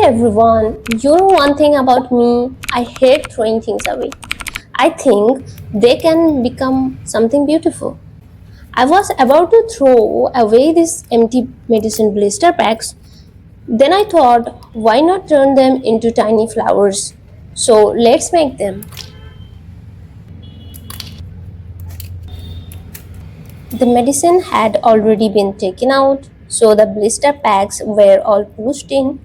everyone, you know one thing about me, I hate throwing things away. I think they can become something beautiful. I was about to throw away these empty medicine blister packs. Then I thought, why not turn them into tiny flowers? So let's make them. The medicine had already been taken out, so the blister packs were all pushed in.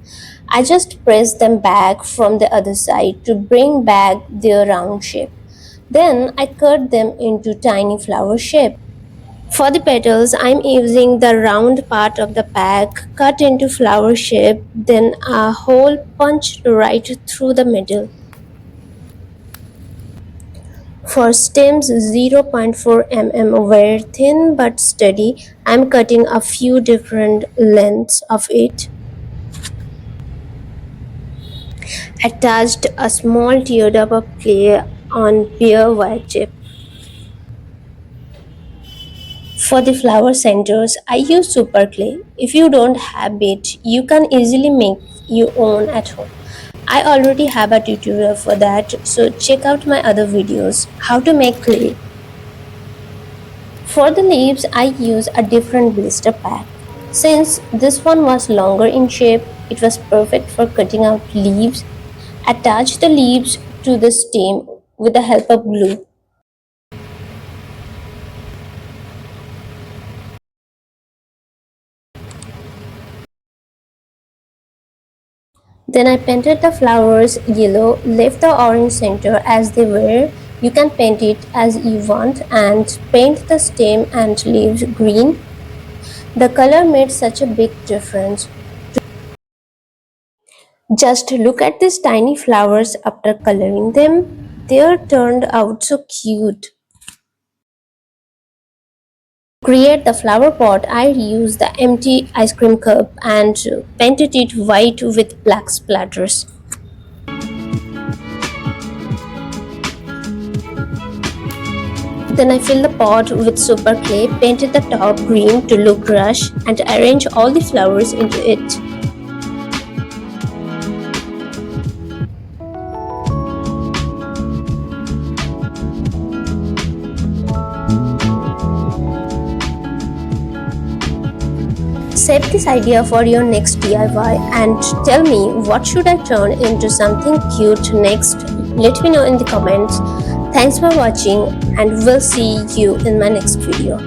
I just pressed them back from the other side to bring back their round shape. Then I cut them into tiny flower shape. For the petals, I'm using the round part of the pack cut into flower shape, then a hole punched right through the middle. For stems 0.4 mm were thin but steady. I'm cutting a few different lengths of it. Attached a small teardrop of clay on bare white chip. For the flower centers, I use super clay. If you don't have it, you can easily make your own at home. I already have a tutorial for that, so check out my other videos, how to make clay. For the leaves, I use a different blister pack. Since this one was longer in shape, it was perfect for cutting out leaves. Attach the leaves to the stem with the help of glue. Then I painted the flowers yellow, left the orange center as they were. You can paint it as you want and paint the stem and leaves green. The color made such a big difference. Just look at these tiny flowers after coloring them. They turned out so cute. To create the flower pot, I used the empty ice cream cup and painted it white with black splatters. Then I filled the pot with super clay, painted the top green to look rush, and arranged all the flowers into it. Save this idea for your next DIY and tell me what should I turn into something cute next. Let me know in the comments. Thanks for watching and we'll see you in my next video.